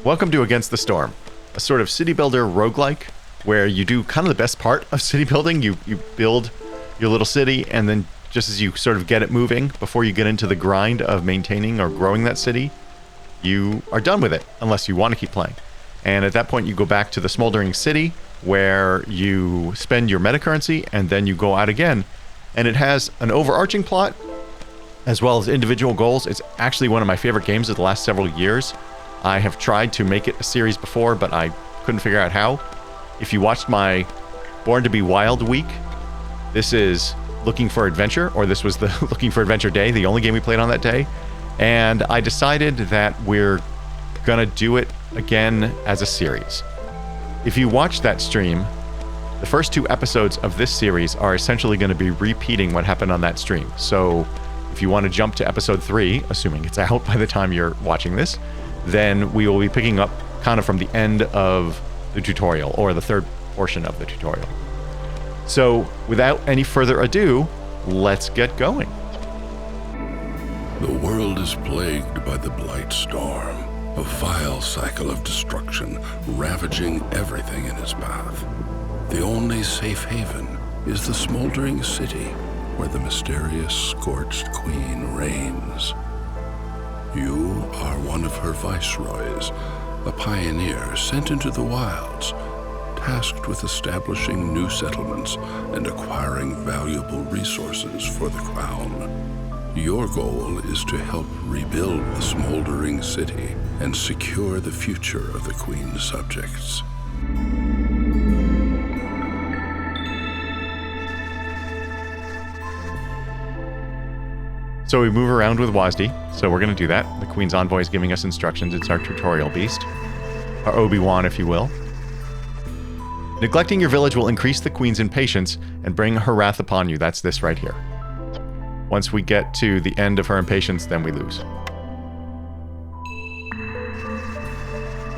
Welcome to Against the Storm, a sort of city builder roguelike where you do kind of the best part of city building. You build your little city, and then just as you sort of get it moving, before you get into the grind of maintaining or growing that city, you are done with it, unless you want to keep playing. And at that point, you go back to the smoldering city, where you spend your meta currency, and then you go out again. And it has an overarching plot, as well as individual goals. It's actually one of my favorite games of the last several years. I have tried to make it a series before, but I couldn't figure out how. If you watched my Born to be Wild week, this is Looking for Adventure, or this was the Looking for Adventure day, the only game we played on that day. And I decided that we're gonna do it again as a series. If you watch that stream, the first 2 episodes of this series are essentially going to be repeating what happened on that stream. So if you want to jump to episode 3, assuming it's out by the time you're watching this, then we will be picking up kind of from the end of the tutorial, or the third portion of the tutorial. So without any further ado, let's get going. The world is plagued by the Blightstorm, a vile cycle of destruction ravaging everything in its path. The only safe haven is the smoldering city where the mysterious scorched queen reigns. You are one of her viceroys, a pioneer sent into the wilds, tasked with establishing new settlements and acquiring valuable resources for the crown. Your goal is to help rebuild the smoldering city and secure the future of the queen's subjects. So we move around with WASD, so we're going to do that. The Queen's Envoy is giving us instructions. It's our tutorial beast. Our Obi-Wan, if you will. Neglecting your village will increase the Queen's impatience and bring her wrath upon you. That's this right here. Once we get to the end of her impatience, then we lose.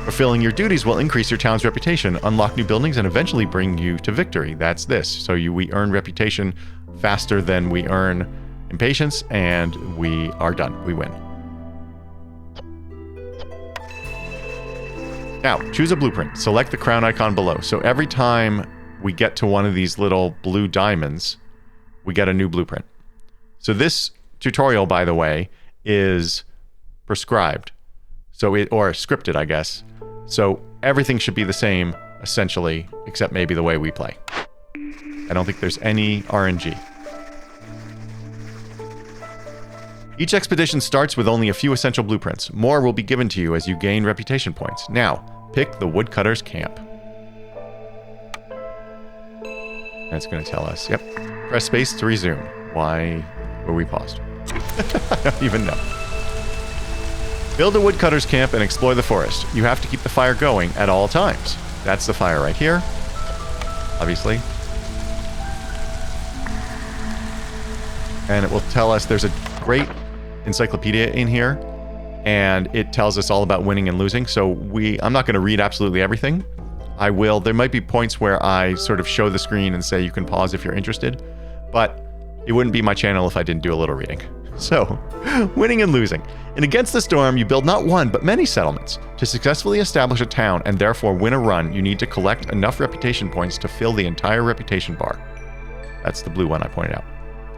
Fulfilling your duties will increase your town's reputation, unlock new buildings, and eventually bring you to victory. That's this. So we earn reputation faster than we earn impatience, and we are done. We win. Now, choose a blueprint. Select the crown icon below. So every time we get to one of these little blue diamonds, we get a new blueprint. So this tutorial, by the way, is prescribed. Or scripted, I guess. So everything should be the same, essentially, except maybe the way we play. I don't think there's any RNG. Each expedition starts with only a few essential blueprints. More will be given to you as you gain reputation points. Now, pick the Woodcutter's Camp. That's going to tell us. Yep. Press space to resume. Why were we paused? I don't even know. Build a Woodcutter's Camp and explore the forest. You have to keep the fire going at all times. That's the fire right here. Obviously. And it will tell us there's a great encyclopedia in here, and it tells us all about winning and losing. So I'm not going to read absolutely everything. I will. There might be points where I sort of show the screen and say you can pause if you're interested, but it wouldn't be my channel if I didn't do a little reading. So, winning and losing. In Against the Storm, you build not one, but many settlements. To successfully establish a town and therefore win a run, you need to collect enough reputation points to fill the entire reputation bar. That's the blue one I pointed out.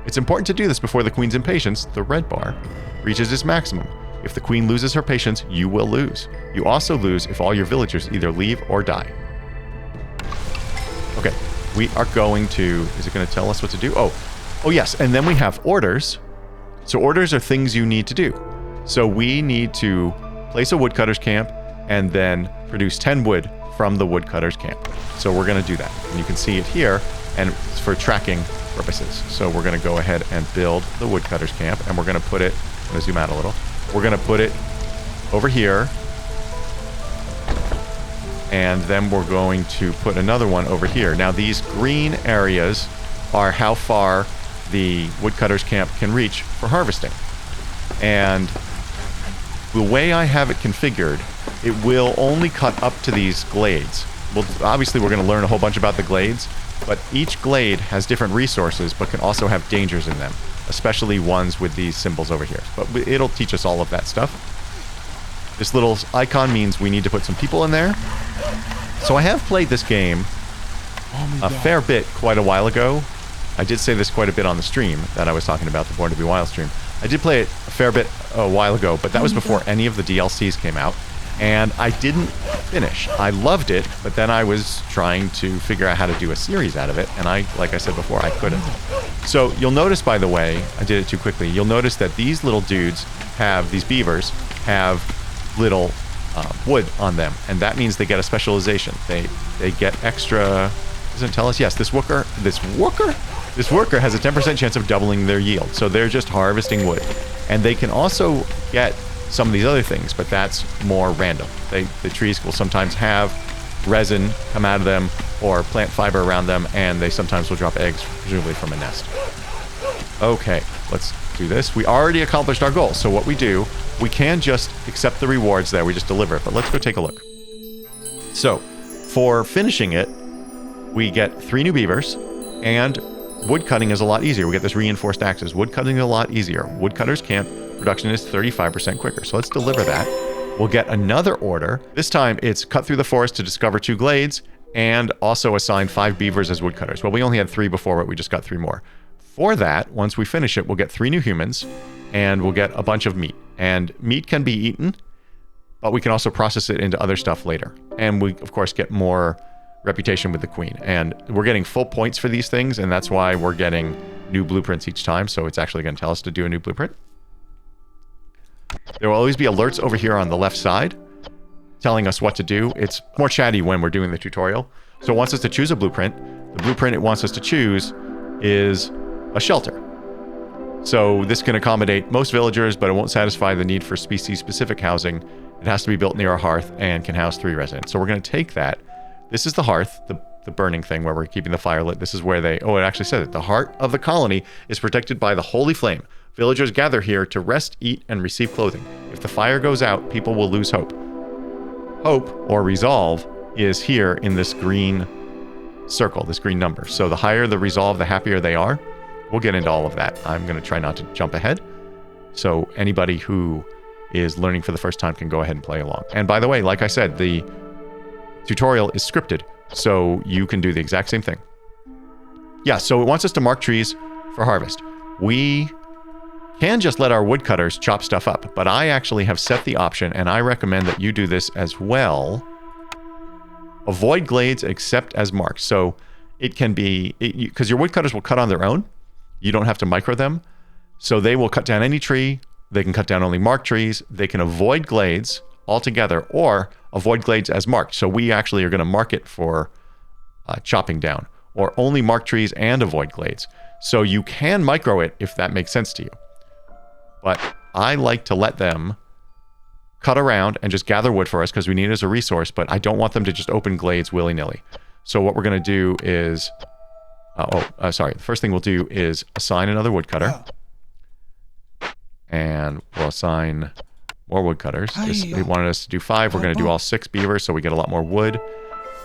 It's important to do this before the Queen's impatience, the red bar, reaches its maximum. If the Queen loses her patience, you will lose. You also lose if all your villagers either leave or die. Okay, we are going to... Is it going to tell us what to do? Oh yes, and then we have orders. So orders are things you need to do. So we need to place a woodcutter's camp and then produce 10 wood from the woodcutter's camp. So we're going to do that. And you can see it here, and it's for tracking purposes. So we're going to go ahead and build the woodcutter's camp, and we're going to put it... I'm going to zoom out a little. We're going to put it over here, and then we're going to put another one over here. Now these green areas are how far the woodcutter's camp can reach for harvesting. And the way I have it configured, it will only cut up to these glades. Well, obviously we're going to learn a whole bunch about the glades, but each glade has different resources but can also have dangers in them, especially ones with these symbols over here. But it'll teach us all of that stuff. This little icon means we need to put some people in there. So I have played this game a fair bit quite a while ago. I did say this quite a bit on the stream that I was talking about, the Born to Be Wild stream. I did play it a fair bit a while ago, but that was before any of the DLCs came out. And I didn't finish. I loved it, but then I was trying to figure out how to do a series out of it, and like I said before, I couldn't. So you'll notice, by the way, I did it too quickly, you'll notice that these little dudes these beavers, have little wood on them, and that means they get a specialization. They get extra, doesn't it tell us? Yes, this worker has a 10% chance of doubling their yield, so they're just harvesting wood. And they can also get some of these other things, but that's more random. The trees will sometimes have resin come out of them or plant fiber around them, and they sometimes will drop eggs, presumably from a nest. Okay, let's do this. We already accomplished our goal, so what we do, we can just accept the rewards there, we just deliver it, but let's go take a look. So, for finishing it, we get 3 new beavers, and wood cutting is a lot easier. We get this reinforced axes. Wood cutting is a lot easier. Woodcutters camp production is 35% quicker. So let's deliver that. We'll get another order. This time it's cut through the forest to discover 2 glades and also assign 5 beavers as woodcutters. Well, we only had 3 before, but we just got 3 more. For that, once we finish it, we'll get 3 new humans and we'll get a bunch of meat. And meat can be eaten, but we can also process it into other stuff later. And we, of course, get more reputation with the queen. And we're getting full points for these things, and that's why we're getting new blueprints each time. So it's actually going to tell us to do a new blueprint. There will always be alerts over here on the left side telling us what to do. It's more chatty when we're doing the tutorial. So it wants us to choose a blueprint. The blueprint it wants us to choose is a shelter. So this can accommodate most villagers, but it won't satisfy the need for species-specific housing. It has to be built near a hearth and can house 3 residents. So we're going to take that. This is the hearth, the burning thing where we're keeping the fire lit. This is where it actually says it. The heart of the colony is protected by the holy flame. Villagers gather here to rest, eat, and receive clothing. If the fire goes out, people will lose hope. Hope, or resolve, is here in this green circle, this green number. So the higher the resolve, the happier they are. We'll get into all of that. I'm going to try not to jump ahead. So anybody who is learning for the first time can go ahead and play along. And by the way, like I said, the tutorial is scripted, so you can do the exact same thing. Yeah, so it wants us to mark trees for harvest. We can just let our woodcutters chop stuff up, but I actually have set the option, and I recommend that you do this as well. Avoid glades except as marked. So it can be, because your woodcutters will cut on their own. You don't have to micro them. So they will cut down any tree. They can cut down only marked trees. They can avoid glades altogether, or avoid glades as marked. So we actually are going to mark it for chopping down, or only mark trees and avoid glades. So you can micro it if that makes sense to you. But I like to let them cut around and just gather wood for us because we need it as a resource, but I don't want them to just open glades willy-nilly. So what we're going to do is... the first thing we'll do is assign another woodcutter. And we'll assign more woodcutters. They wanted us to do 5. We're going to do all 6 beavers, so we get a lot more wood.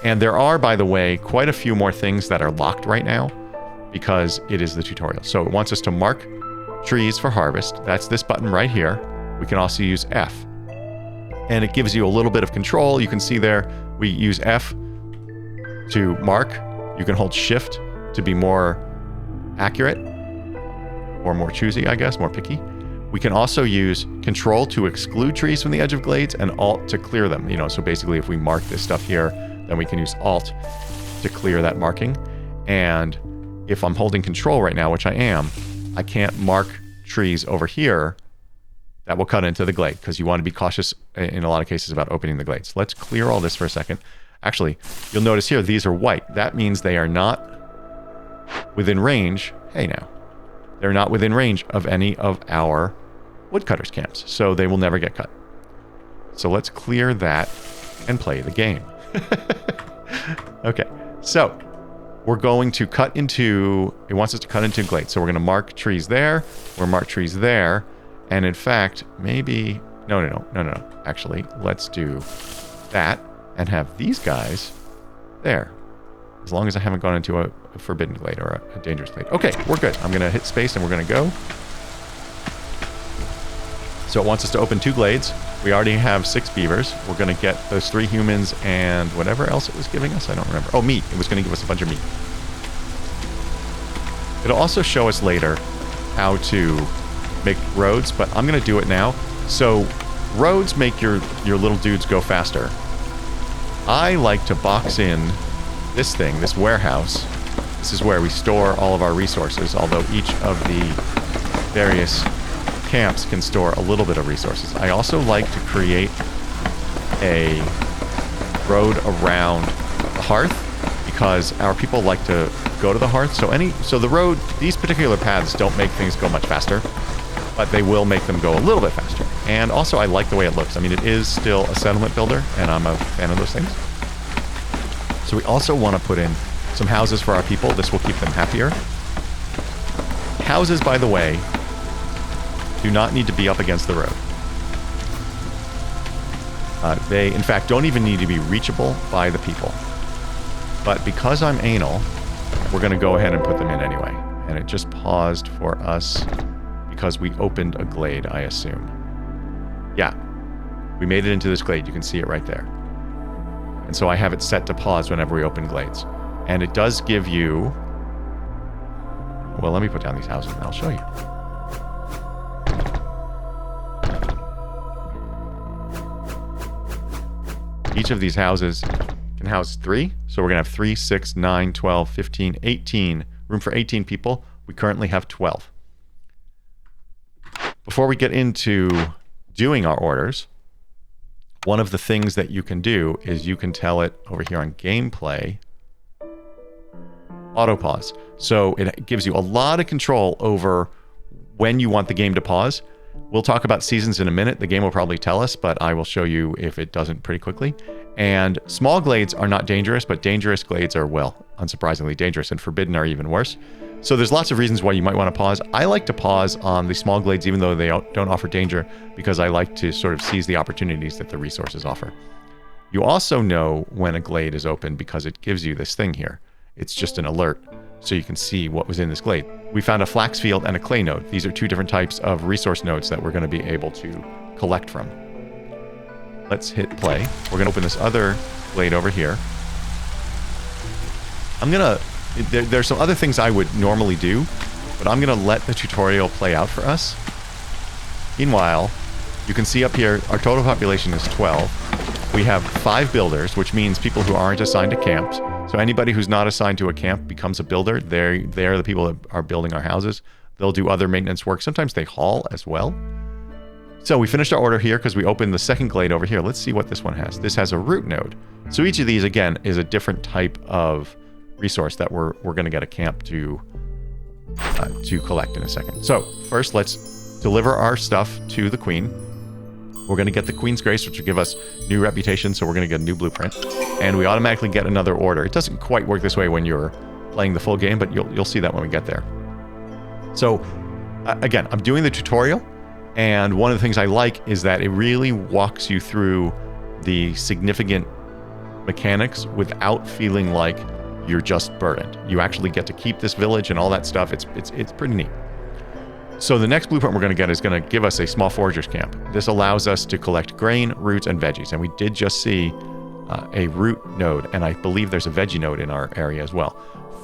And there are, by the way, quite a few more things that are locked right now because it is the tutorial. So it wants us to mark trees for harvest. That's this button right here. We can also use F. And it gives you a little bit of control. You can see there, we use F to mark. You can hold Shift to be more accurate, or more choosy, I guess, more picky. We can also use Control to exclude trees from the edge of glades and Alt to clear them. So basically if we mark this stuff here, then we can use Alt to clear that marking. And if I'm holding Control right now, which I am, I can't mark trees over here that will cut into the glade because you want to be cautious in a lot of cases about opening the glades. Let's clear all this for a second. Actually, you'll notice here, these are white. That means they are not within range. Hey now. They're not within range of any of our woodcutters camps, so they will never get cut. So let's clear that and play the game. Okay, so we're going to cut into, it wants us to cut into glades. So we're going to mark trees there, we're mark trees there, and in fact, maybe, no. Actually, let's do that and have these guys there. As long as I haven't gone into a forbidden glade or a dangerous glade. Okay, we're good. I'm going to hit space and we're going to go. So it wants us to open 2 glades. We already have 6 beavers. We're going to get those 3 humans and whatever else it was giving us. I don't remember. Oh, meat. It was going to give us a bunch of meat. It'll also show us later how to make roads, but I'm going to do it now. So roads make your little dudes go faster. I like to box in this thing, this warehouse. This is where we store all of our resources, although each of the various camps can store a little bit of resources. I also like to create a road around the hearth because our people like to go to the hearth. So the road, these particular paths don't make things go much faster, but they will make them go a little bit faster. And also I like the way it looks. I mean, it is still a settlement builder, and I'm a fan of those things. So we also want to put in some houses for our people. This will keep them happier. Houses, by the way, do not need to be up against the road. They, in fact, don't even need to be reachable by the people. But because I'm anal, we're going to go ahead and put them in anyway. And it just paused for us because we opened a glade, I assume. Yeah, we made it into this glade. You can see it right there. And so I have it set to pause whenever we open glades. And it does give you... Well, let me put down these houses and I'll show you. Each of these houses can house 3. So we're going to have 3, 6, 9, 12, 15, 18. Room for 18 people. We currently have 12. Before we get into doing our orders, one of the things that you can do is you can tell it over here on gameplay, auto pause. So it gives you a lot of control over when you want the game to pause. We'll talk about seasons in a minute. The game will probably tell us, but I will show you if it doesn't pretty quickly. And small glades are not dangerous, but dangerous glades are, well, unsurprisingly dangerous, and forbidden are even worse. So there's lots of reasons why you might want to pause. I like to pause on the small glades even though they don't offer danger, because I like to sort of seize the opportunities that the resources offer. You also know when a glade is open because it gives you this thing here. It's just an alert, so you can see what was in this glade. We found a flax field and a clay node. These are 2 different types of resource nodes that we're going to be able to collect from. Let's hit play. We're going to open this other glade over here. There's some other things I would normally do, but I'm going to let the tutorial play out for us. Meanwhile, you can see up here, our total population is 12. We have 5 builders, which means people who aren't assigned to camps. So anybody who's not assigned to a camp becomes a builder. They're the people that are building our houses. They'll do other maintenance work. Sometimes they haul as well. So we finished our order here because we opened the second glade over here. Let's see what this one has. This has a root node. So each of these, again, is a different type of resource that we're going to get a camp to collect in a second. So first, let's deliver our stuff to the queen. We're going to get the Queen's Grace, which will give us new reputation, so we're going to get a new blueprint. And we automatically get another order. It doesn't quite work this way when you're playing the full game, but you'll see that when we get there. So, again, I'm doing the tutorial, and one of the things I like is that it really walks you through the significant mechanics without feeling like you're just burdened. You actually get to keep this village and all that stuff. It's pretty neat. So the next blueprint we're going to get is going to give us a small foragers camp. This allows us to collect grain, roots, and veggies. And we did just see a root node, and I believe there's a veggie node in our area as well.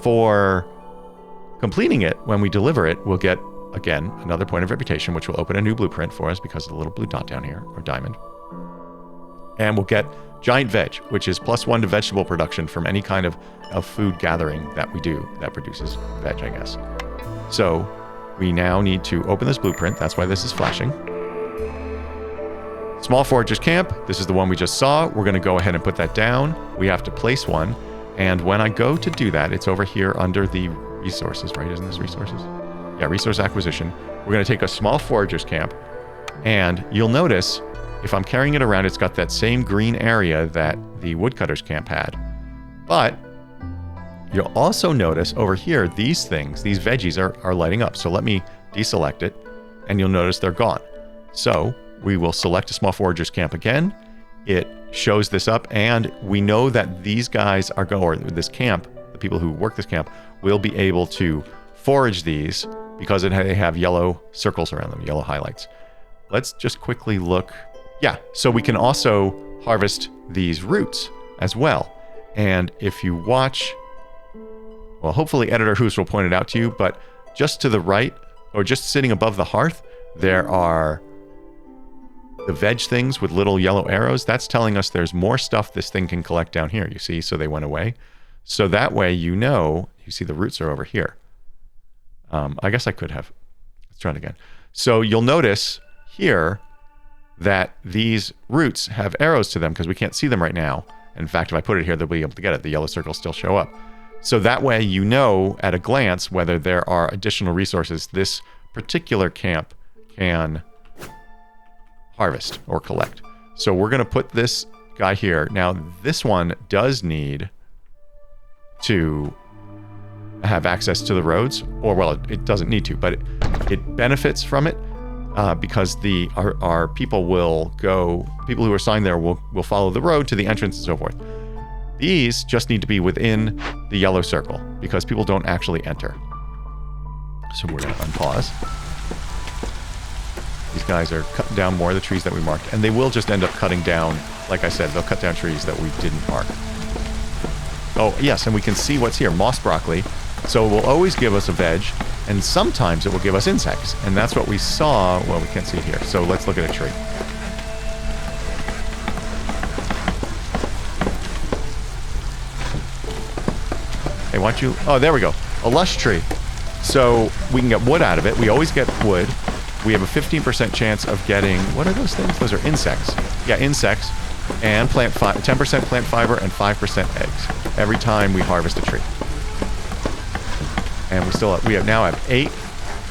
For completing it, when we deliver it, we'll get, again, another point of reputation, which will open a new blueprint for us because of the little blue dot down here, or diamond. And we'll get giant veg, which is +1 to vegetable production from any kind of food gathering that we do that produces veg, I guess. So we now need to open this blueprint. That's why this is flashing. Small foragers camp. This is the one we just saw. We're going to go ahead and put that down. We have to place one. And when I go to do that, it's over here under the resources, right? Isn't this resources? Yeah, resource acquisition. We're going to take a small foragers camp. And you'll notice if I'm carrying it around, it's got that same green area that the woodcutters camp had. But you'll also notice over here, these things, these veggies are lighting up. So let me deselect it, and you'll notice they're gone. So we will select a small foragers camp again. It shows this up, and we know that these guys are or this camp, the people who work this camp, will be able to forage these because they have yellow circles around them, yellow highlights. let's just quickly look. Yeah, so we can also harvest these roots as well. And if you watch, well, hopefully Editor Hoos will point it out to you, but just to the right, or just sitting above the hearth, there are the veg things with little yellow arrows. That's telling us there's more stuff this thing can collect down here, you see? So they went away. So that way, you know, you see the roots are over here. I guess I could have. Let's try it again. So you'll notice here that these roots have arrows to them because we can't see them right now. In fact, if I put it here, they'll be able to get it. The yellow circles still show up. So that way you know at a glance whether there are additional resources this particular camp can harvest or collect. So we're going to put this guy here. Now, this one does need to have access to the roads, or well, it doesn't need to, but it benefits from it because our people will go, people who are assigned there will follow the road to the entrance and so forth. These just need to be within the yellow circle because people don't actually enter. So we're going to unpause. These guys are cutting down more of the trees that we marked, and they will just end up cutting down, like I said, they'll cut down trees that we didn't mark. Oh, yes, and we can see what's here, moss broccoli. So it will always give us a veg, and sometimes it will give us insects. And that's what we saw. Well, we can't see it here. So let's look at a tree. Hey, why don't you... Oh, there we go. A lush tree. So we can get wood out of it. We always get wood. We have a 15% chance of getting... What are those things? Those are insects. Yeah, insects. And 10% plant fiber and 5% eggs every time we harvest a tree. And we now have 8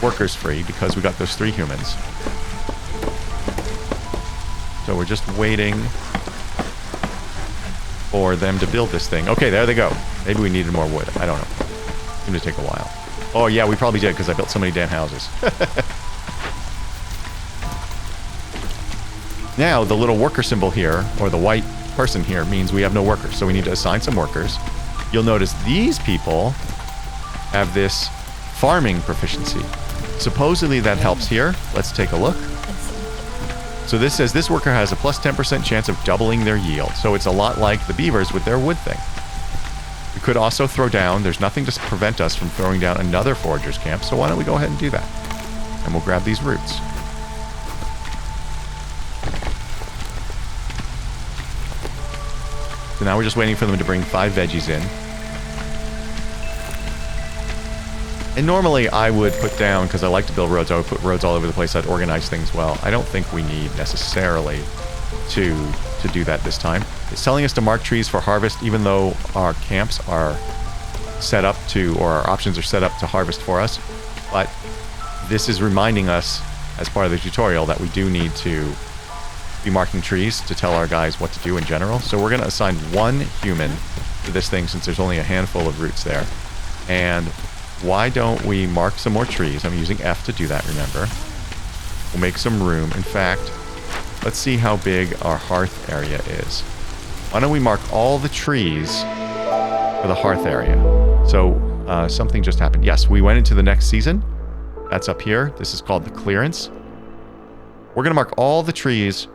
workers free because we got those 3 humans. So we're just waiting for them to build this thing. Okay, there they go. Maybe we needed more wood. I don't know. It's going to take a while. Oh yeah, we probably did because I built so many damn houses. Now, the little worker symbol here, or the white person here, means we have no workers. So we need to assign some workers. You'll notice these people have this farming proficiency. Supposedly that helps here. Let's take a look. So this says this worker has a plus 10% chance of doubling their yield. So it's a lot like the beavers with their wood thing. We could also throw down, there's nothing to prevent us from throwing down another forager's camp. So why don't we go ahead and do that? And we'll grab these roots. So now we're just waiting for them to bring 5 veggies in. And normally I would put down, because I like to build roads, I would put roads all over the place. I'd organize things well. I don't think we need necessarily to do that this time. It's telling us to mark trees for harvest, even though our camps are set up to, or our options are set up to harvest for us. But this is reminding us, as part of the tutorial, that we do need to be marking trees to tell our guys what to do in general. So we're going to assign 1 human to this thing since there's only a handful of roots there. And why don't we mark some more trees? I'm using F to do that, remember. We'll make some room. In fact, let's see how big our hearth area is. Why don't we mark all the trees for the hearth area? So something just happened. Yes, we went into the next season. That's up here. This is called the clearance. We're going to mark all the trees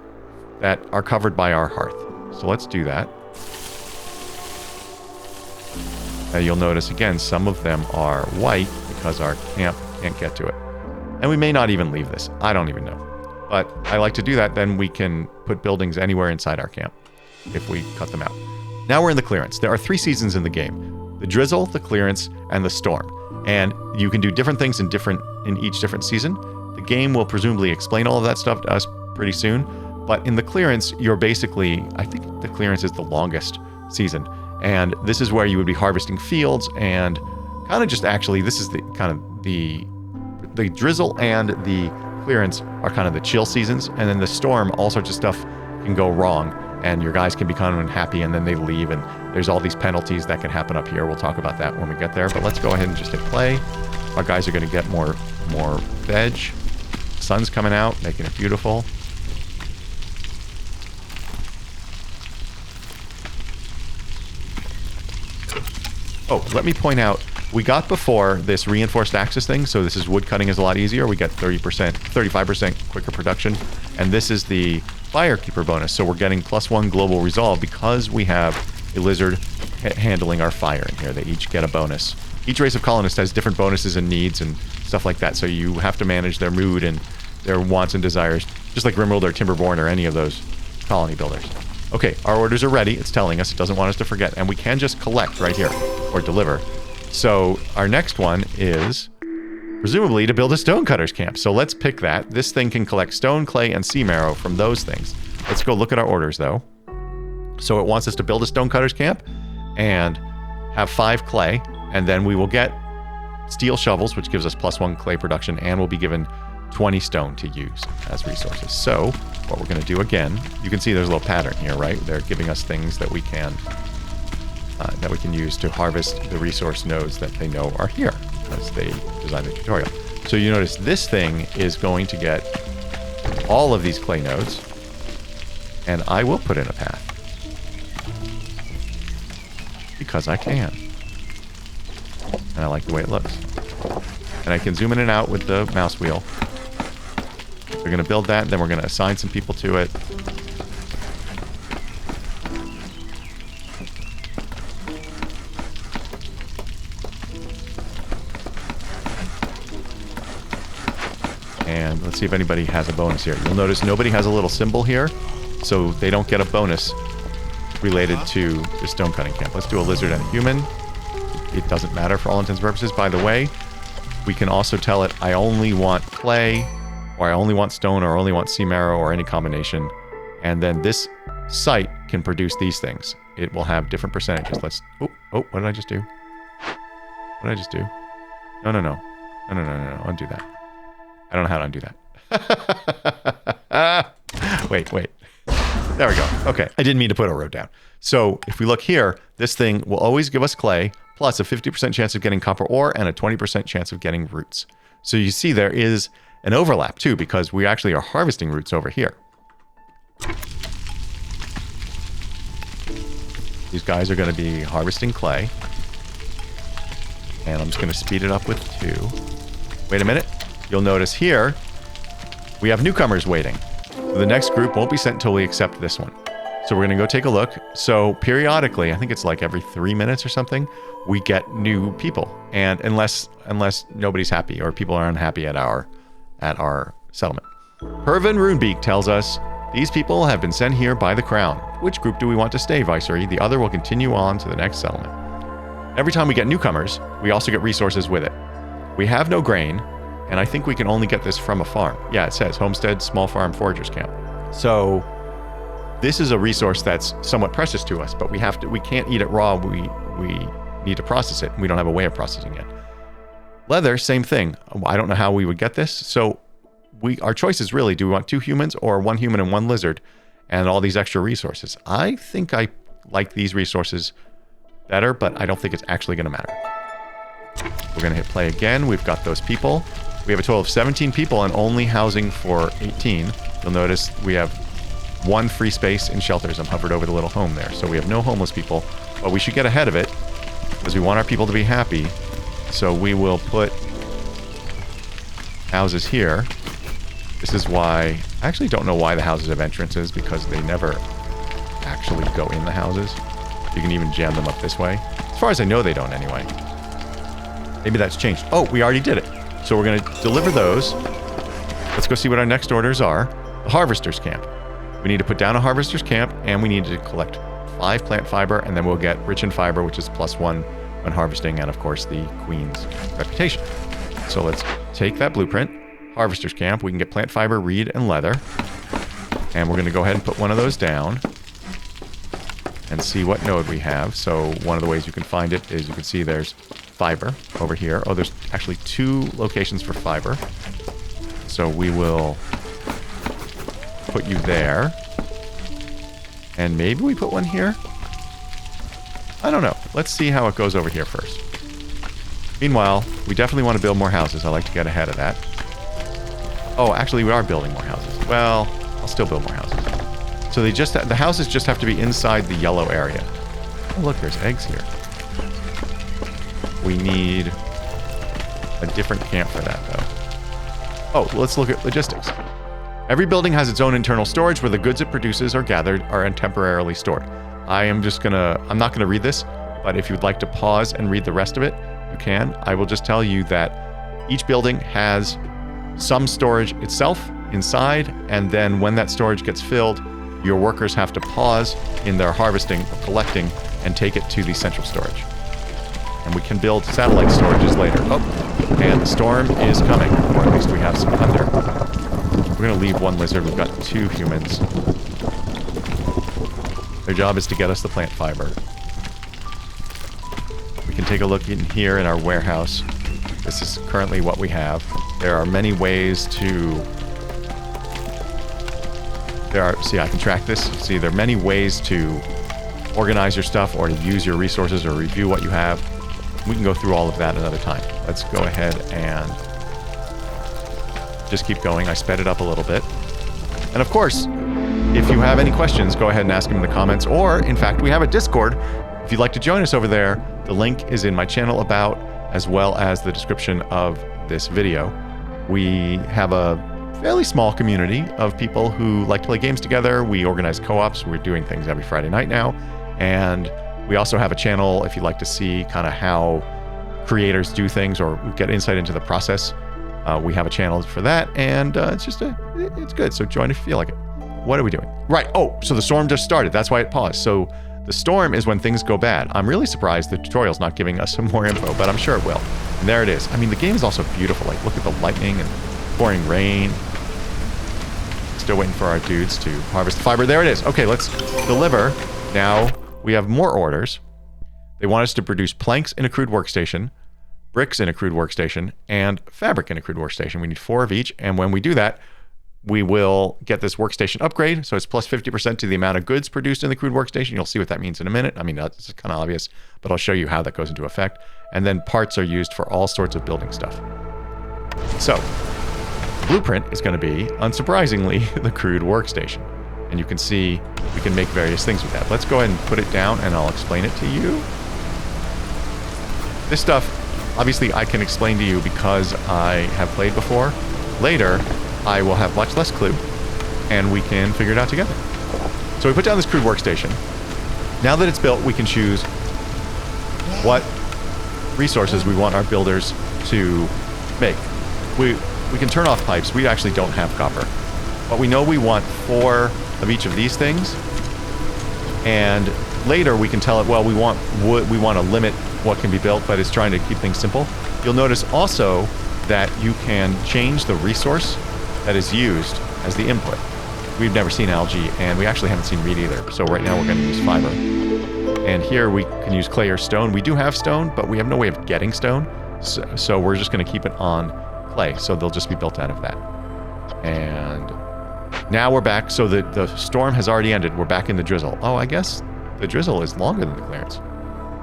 that are covered by our hearth. So let's do that. You'll notice again, some of them are white because our camp can't get to it. And we may not even leave this. I don't even know. But I like to do that, then we can put buildings anywhere inside our camp if we cut them out. Now we're in the clearance. There are 3 seasons in the game. The drizzle, the clearance, and the storm. And you can do different things in each different season. The game will presumably explain all of that stuff to us pretty soon. But in the clearance, you're basically, I think the clearance is the longest season. And this is where you would be harvesting fields and kind of just actually, this is the kind of the drizzle and the clearance are kind of the chill seasons. And then the storm, all sorts of stuff can go wrong and your guys can become unhappy and then they leave. And there's all these penalties that can happen up here. We'll talk about that when we get there. But let's go ahead and just hit play. Our guys are going to get more veg. Sun's coming out, making it beautiful. Oh, let me point out, We got before this reinforced axis thing, so this is wood cutting is a lot easier. We get 30%, 35% quicker production. And this is the Firekeeper bonus, so we're getting +1 global resolve because we have a lizard handling our fire in here. They each get a bonus. Each race of colonists has different bonuses and needs and stuff like that, so you have to manage their mood and their wants and desires, just like Grimworld or Timberborn or any of those colony builders. Okay, our orders are ready. It's telling us. It doesn't want us to forget. And we can just collect right here, or deliver. So our next one is presumably to build a stonecutters camp. So let's pick that. This thing can collect stone, clay, and sea marrow from those things. Let's go look at our orders, though. So it wants us to build a stonecutters camp and have 5 clay, and then we will get steel shovels, which gives us +1 clay production, and we'll be given 20 stone to use as resources. So what we're going to do again, you can see there's a little pattern here, right? They're giving us things that we can use to harvest the resource nodes that they know are here as they design the tutorial. So you notice this thing is going to get all of these clay nodes, and I will put in a path because I can, and I like the way it looks. And I can zoom in and out with the mouse wheel. We're going to build that, and then we're going to assign some people to it. And let's see if anybody has a bonus here. You'll notice nobody has a little symbol here, so they don't get a bonus related to the stone cutting camp. Let's do a lizard and a human. It doesn't matter for all intents and purposes. By the way, we can also tell it I only want clay, or I only want stone, or I only want sea marrow, or any combination. And then this site can produce these things. It will have different percentages. Let's... Oh, what did I just do? What did I just do? No. Undo that. I don't know how to undo that. Wait. There we go. Okay. I didn't mean to put a road down. So if we look here, this thing will always give us clay, plus a 50% chance of getting copper ore and a 20% chance of getting roots. So you see there is an overlap too, because we actually are harvesting roots over here. These guys are going to be harvesting clay. And I'm just going to speed it up with 2. Wait a minute. You'll notice here, we have newcomers waiting. The next group won't be sent until we accept this one. So we're going to go take a look. So periodically, I think it's like every 3 minutes or something, we get new people. And unless nobody's happy or people are unhappy at our settlement. Hervin Runebeak tells us, these people have been sent here by the crown. Which group do we want to stay, Viceroy? The other will continue on to the next settlement. Every time we get newcomers, we also get resources with it. We have no grain, and I think we can only get this from a farm. Yeah, it says homestead, small farm, foragers camp. So this is a resource that's somewhat precious to us, but we can't eat it raw. We need to process it, and we don't have a way of processing it. Leather, same thing. I don't know how we would get this. So our choice is really, do we want 2 humans or 1 human and 1 lizard and all these extra resources? I think I like these resources better, but I don't think it's actually going to matter. We're going to hit play again. We've got those people. We have a total of 17 people and only housing for 18. You'll notice we have 1 free space in shelters. I'm hovered over the little home there. So we have no homeless people, but we should get ahead of it because we want our people to be happy. So we will put houses here. This is why... I actually don't know why the houses have entrances, because they never actually go in the houses. You can even jam them up this way. As far as I know, they don't anyway. Maybe that's changed. Oh, we already did it. So we're going to deliver those. Let's go see what our next orders are. The Harvester's Camp. We need to put down a Harvester's Camp, and we need to collect 5 plant fiber, and then we'll get rich in fiber, which is +1 when harvesting, and of course the Queen's reputation. So let's take that blueprint. Harvester's Camp. We can get plant fiber, reed, and leather. And we're going to go ahead and put one of those down and see what node we have. So one of the ways you can find it is you can see there's fiber over here. Oh, there's actually 2 locations for fiber. So we will put you there. And maybe we put one here? I don't know. Let's see how it goes over here first. Meanwhile, we definitely want to build more houses. I like to get ahead of that. Oh, actually, we are building more houses. Well, I'll still build more houses. So the houses just have to be inside the yellow area. Oh, look, there's eggs here. We need a different camp for that, though. Oh, let's look at logistics. Every building has its own internal storage where the goods it produces or gathered are temporarily stored. I'm not gonna read this, but if you'd like to pause and read the rest of it, you can. I will just tell you that each building has some storage itself inside, and then when that storage gets filled, your workers have to pause in their harvesting or collecting and take it to the central storage. And we can build satellite storages later. Oh, and the storm is coming, or at least we have some thunder. We're gonna leave one lizard. We've got 2 humans. Their job is to get us the plant fiber. We can take a look in here in our warehouse. This is currently what we have. There are many ways to... See, I can track this. See, there are many ways to organize your stuff or to use your resources or review what you have. We can go through all of that another time. Let's go ahead and just keep going. I sped it up a little bit. And of course, if you have any questions, go ahead and ask them in the comments. Or, in fact, we have a Discord. If you'd like to join us over there, the link is in my channel about, as well as the description of this video. We have a fairly small community of people who like to play games together. We organize co-ops. We're doing things every Friday night now. And we also have a channel if you'd like to see kind of how creators do things or get insight into the process. We have a channel for that, and it's good. So join if you feel like it. What are we doing? Right. Oh, so the storm just started. That's why it paused. So the storm is when things go bad. I'm really surprised the tutorial's not giving us some more info, but I'm sure it will. And there it is. I mean, the game is also beautiful. Like, look at the lightning and pouring rain. Still waiting for our dudes to harvest the fiber. There it is. Okay, let's deliver. Now we have more orders. They want us to produce planks in a crude workstation, bricks in a crude workstation, and fabric in a crude workstation. We need 4 of each, and when we do that, we will get this workstation upgrade. So it's plus 50% to the amount of goods produced in the crude workstation. You'll see what that means in a minute. I mean, that's kind of obvious, but I'll show you how that goes into effect. And then parts are used for all sorts of building stuff. So the blueprint is going to be, unsurprisingly, the crude workstation. And you can see we can make various things with that. Let's go ahead and put it down and I'll explain it to you. This stuff, obviously I can explain to you because I have played before. Later, I will have much less clue and we can figure it out together. So we put down this crude workstation. Now that it's built, we can choose what resources we want our builders to make. We can turn off pipes. We actually don't have copper. But we know we want 4 of each of these things. And later we can tell it, well, we want wood, we want to limit what can be built, but it's trying to keep things simple. You'll notice also that you can change the resource that is used as the input. We've never seen algae, and we actually haven't seen reed either. So right now we're going to use fiber. And here we can use clay or stone. We do have stone, but we have no way of getting stone. So we're just going to keep it on clay. So they'll just be built out of that. And now we're back. So the storm has already ended. We're back in the drizzle. Oh, I guess the drizzle is longer than the clearance.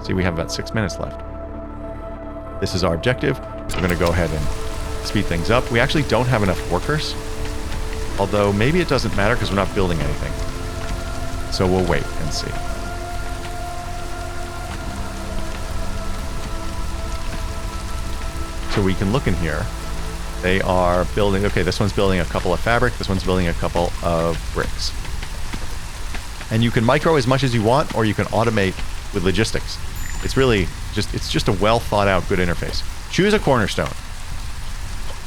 See, we have about 6 minutes left. This is our objective. We're going to go ahead and speed things up. We actually don't have enough workers. Although maybe it doesn't matter because we're not building anything. So we'll wait and see. So we can look in here. They are building, okay, this one's building a couple of fabric, this one's building a couple of bricks. And you can micro as much as you want, or you can automate with logistics. It's really just a well thought out good interface. Choose a cornerstone.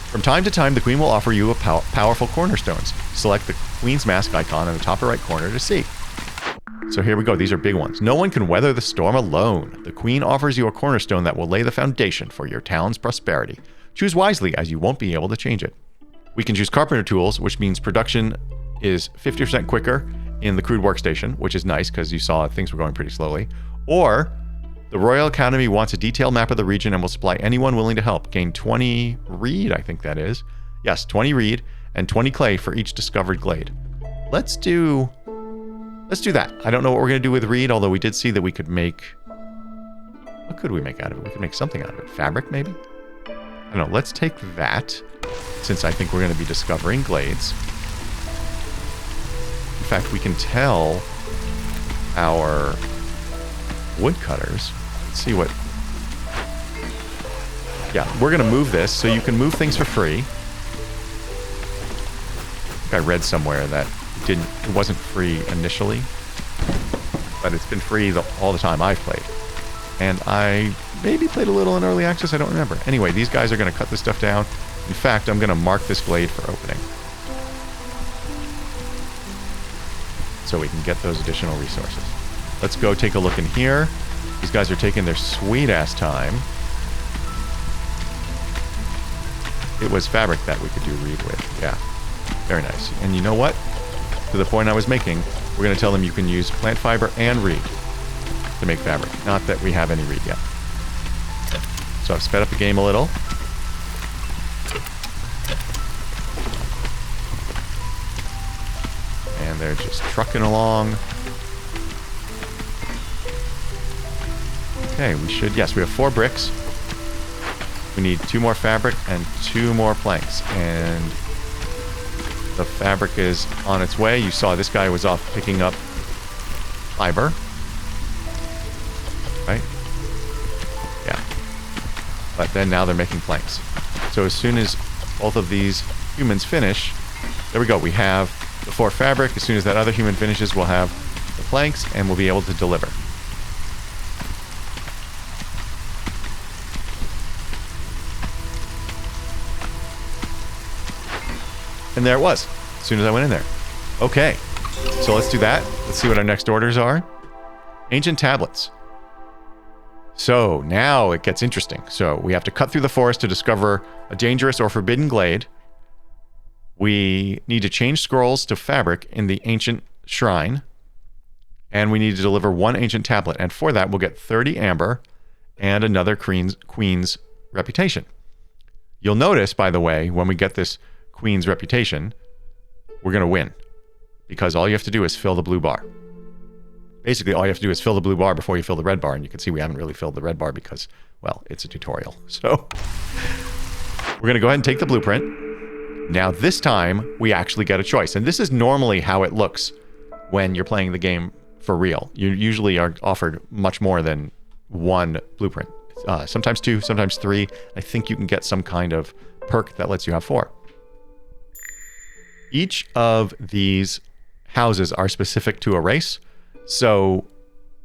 From time to time, the Queen will offer you powerful cornerstones. Select the Queen's mask icon in the top right corner to see. So here we go, these are big ones. No one can weather the storm alone. The Queen offers you a cornerstone that will lay the foundation for your town's prosperity. Choose wisely, as you won't be able to change it. We can choose carpenter tools, which means production is 50% quicker in the crude workstation, which is nice because you saw things were going pretty slowly. Or the Royal Academy wants a detailed map of the region and will supply anyone willing to help. Gain 20 reed, I think that is. Yes, 20 reed and 20 clay for each discovered glade. Let's do that. I don't know what we're going to do with reed, although we did see that we could make... What could we make out of it? We could make something out of it. Fabric, maybe? I don't know. Let's take that, since I think we're going to be discovering glades. In fact, we can tell our woodcutters. Let's see what Yeah, we're going to move this so you can move things for free. I think I read somewhere that it wasn't free initially, but it's been free all the time I've played. And I maybe played a little in early access, I don't remember. Anyway, these guys are going to cut this stuff down. In fact, I'm going to mark this glade for opening, so we can get those additional resources. Let's go take a look in here. These guys are taking their sweet-ass time. It was fabric that we could do reed with. Yeah, very nice. And you know what? To the point I was making, we're going to tell them you can use plant fiber and reed to make fabric. Not that we have any reed yet. So I've sped up the game a little. And they're just trucking along. Okay, we should... Yes, we have 4 bricks. We need 2 more fabric and 2 more planks. And the fabric is on its way. You saw this guy was off picking up fiber. Right? Yeah. But then now they're making planks. So as soon as both of these humans finish... There we go. We have the 4 fabric. As soon as that other human finishes, we'll have the planks and we'll be able to deliver. And there it was, as soon as I went in there. Okay, so let's do that. Let's see what our next orders are. Ancient tablets. So now it gets interesting. So we have to cut through the forest to discover a dangerous or forbidden glade. We need to change scrolls to fabric in the ancient shrine. And we need to deliver 1 ancient tablet. And for that, we'll get 30 amber and another queen's reputation. You'll notice, by the way, when we get this queen's reputation, we're going to win. Because all you have to do is fill the blue bar. Basically, all you have to do is fill the blue bar before you fill the red bar. And you can see we haven't really filled the red bar because, well, it's a tutorial. So we're going to go ahead and take the blueprint. Now, this time, we actually get a choice. And this is normally how it looks when you're playing the game for real. You usually are offered much more than 1 blueprint. Sometimes 2, sometimes 3. I think you can get some kind of perk that lets you have 4. Each of these houses are specific to a race. So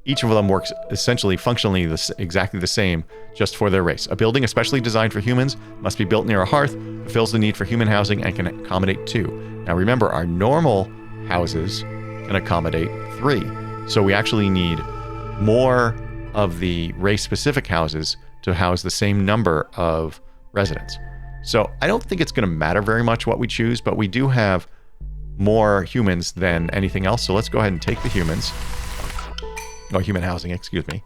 each of them works essentially functionally exactly the same just for their race. A building especially designed for humans must be built near a hearth, fulfills the need for human housing, and can accommodate 2. Now remember, our normal houses can accommodate 3. So we actually need more of the race-specific houses to house the same number of residents. So I don't think it's going to matter very much what we choose, but we do have more humans than anything else. So let's go ahead and take the humans. No, human housing, excuse me.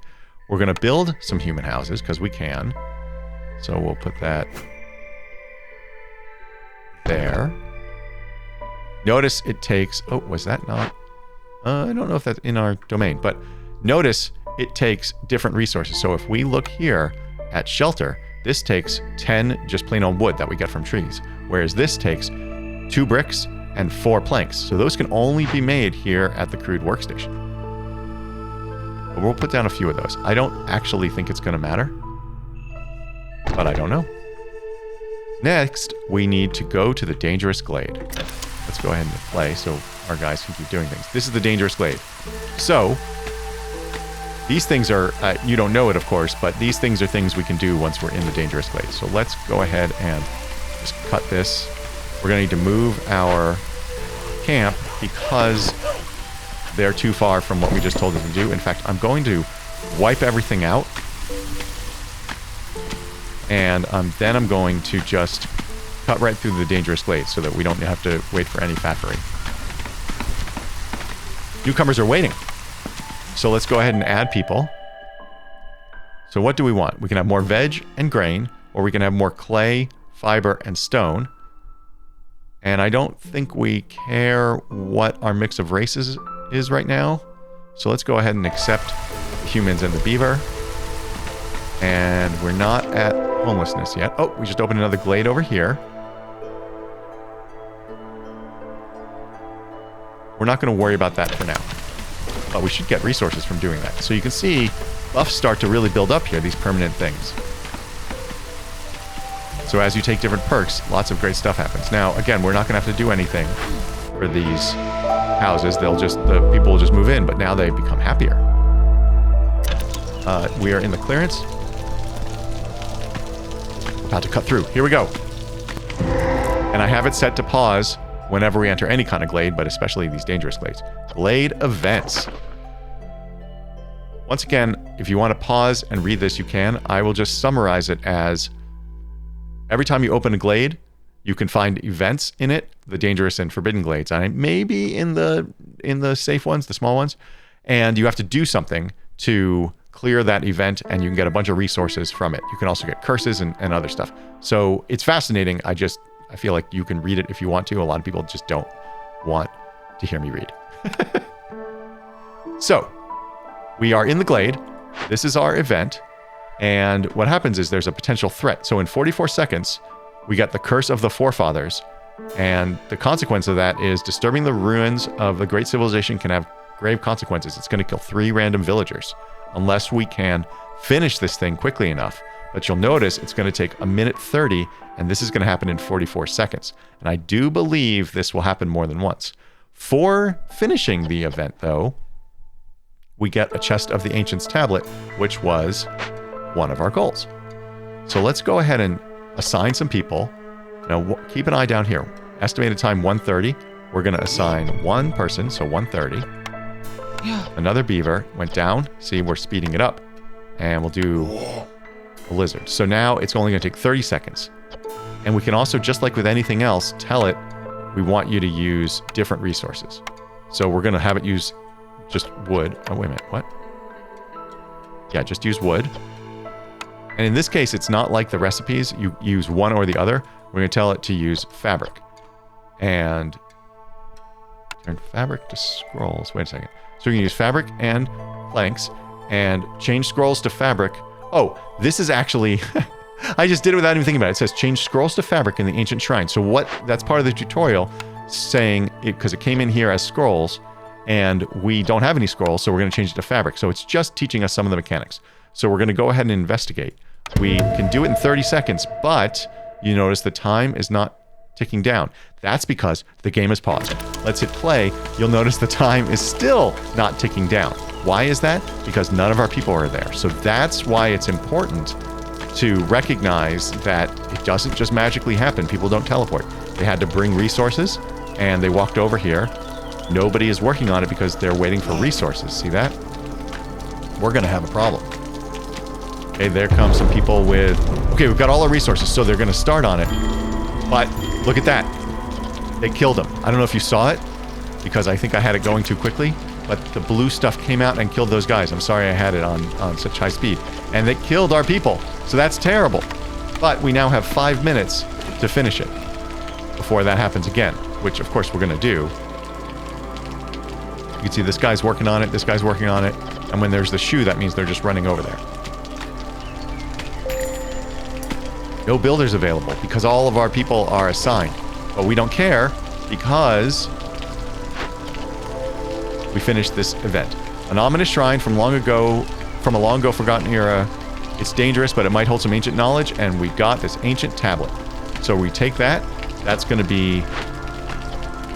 We're going to build some human houses because we can. So we'll put that there. Notice it takes... Oh, was that not... I don't know if that's in our domain, but notice it takes different resources. So if we look here at shelter, this takes 10 just plain old wood that we get from trees, whereas this takes 2 bricks and 4 planks. So those can only be made here at the crude workstation. But we'll put down a few of those. I don't actually think it's going to matter, but I don't know. Next, we need to go to the dangerous glade. Let's go ahead and play so our guys can keep doing things. This is the dangerous glade. So these things are, you don't know it, of course, but these things are things we can do once we're in the dangerous glade. So let's go ahead and just cut this. We're going to need to move our camp because they're too far from what we just told them to do. In fact, I'm going to wipe everything out. And then I'm going to just cut right through the dangerous glade so that we don't have to wait for any fattery. Newcomers are waiting. So let's go ahead and add people. So what do we want? We can have more veg and grain, or we can have more clay, fiber, and stone. And I don't think we care what our mix of races is right now. So let's go ahead and accept the humans and the beaver. And we're not at homelessness yet. Oh, we just opened another glade over here. We're not going to worry about that for now. But we should get resources from doing that. So you can see buffs start to really build up here, these permanent things. So as you take different perks, lots of great stuff happens. Now, again, we're not going to have to do anything for these houses. The people will just move in, but now they become happier. We are in the clearance. About to cut through. Here we go. And I have it set to pause whenever we enter any kind of glade, but especially these dangerous glades. Glade events. Once again, if you want to pause and read this, you can. I will just summarize it as every time you open a glade, you can find events in it, the dangerous and forbidden glades. And maybe in the safe ones, the small ones, and you have to do something to clear that event, and you can get a bunch of resources from it. You can also get curses and other stuff. So it's fascinating. I feel like you can read it if you want to. A lot of people just don't want to hear me read. So we are in the glade. This is our event. And what happens is there's a potential threat. So in 44 seconds, we get the Curse of the Forefathers. And the consequence of that is disturbing the ruins of the great civilization can have grave consequences. It's going to kill 3 random villagers unless we can finish this thing quickly enough. But you'll notice it's going to take 1:30, and this is going to happen in 44 seconds. And I do believe this will happen more than once. For finishing the event, though, we get a Chest of the Ancients tablet, which was one of our goals. So let's go ahead and assign some people. Now, keep an eye down here. Estimated time 1:30. We're going to assign one person, so 1:30. Yeah. Another beaver went down. See, we're speeding it up. And we'll do a lizard. So now it's only going to take 30 seconds. And we can also, just like with anything else, tell it we want you to use different resources. So we're going to have it use just wood. Oh, wait a minute. What? Yeah, just use wood. And in this case, it's not like the recipes. You use one or the other. We're going to tell it to use fabric. And turn fabric to scrolls. Wait a second. So we can use fabric and planks and change scrolls to fabric. Oh, this is actually... I just did it without even thinking about it. It says change scrolls to fabric in the ancient shrine. So that's part of the tutorial saying, because it came in here as scrolls, and we don't have any scrolls, so we're going to change it to fabric. So it's just teaching us some of the mechanics. So we're going to go ahead and investigate. We can do it in 30 seconds, but you notice the time is not ticking down. That's because the game is paused. Let's hit play. You'll notice the time is still not ticking down. Why is that? Because none of our people are there. So that's why it's important to recognize that it doesn't just magically happen. People don't teleport. They had to bring resources, and they walked over here. Nobody is working on it because they're waiting for resources. See that? We're going to have a problem. Okay, there come some people with... Okay, we've got all our resources, so they're going to start on it. But look at that. They killed him. I don't know if you saw it, because I think I had it going too quickly, but the blue stuff came out and killed those guys. I'm sorry I had it on such high speed. And they killed our people. So that's terrible. But we now have 5 minutes to finish it before that happens again, which of course we're going to do. You can see this guy's working on it, this guy's working on it, and when there's the shoe, that means they're just running over there. No builders available because all of our people are assigned. But we don't care because we finished this event. An ominous shrine from a long ago forgotten era. It's dangerous, but it might hold some ancient knowledge, and we've got this ancient tablet. So we take that. That's going to be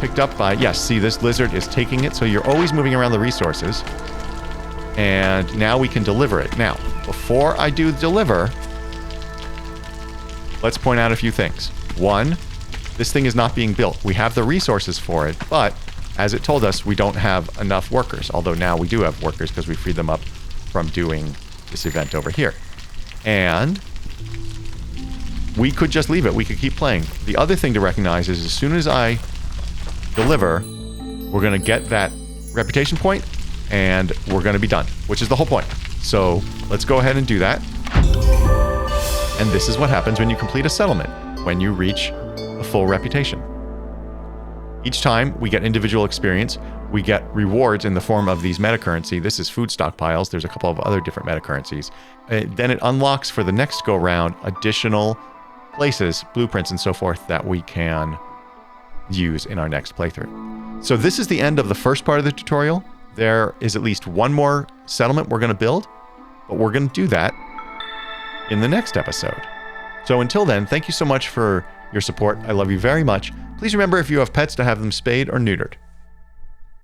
picked up by... Yes, see, this lizard is taking it, so you're always moving around the resources. And now we can deliver it. Now, before I do deliver, let's point out a few things. One, this thing is not being built. We have the resources for it, but as it told us, we don't have enough workers. Although now we do have workers because we freed them up from doing this event over here. And we could just leave it. We could keep playing. The other thing to recognize is as soon as I deliver, we're going to get that reputation point and we're going to be done, which is the whole point. So let's go ahead and do that. And this is what happens when you complete a settlement, when you reach a full reputation. Each time we get individual experience, we get rewards in the form of these metacurrency. This is food stockpiles. There's a couple of other different metacurrencies. Then it unlocks for the next go round additional places, blueprints and so forth that we can use in our next playthrough. So this is the end of the first part of the tutorial. There is at least one more settlement we're going to build, but we're going to do that in the next episode. So until then, thank you so much for your support. I love you very much. Please remember, if you have pets, to have them spayed or neutered.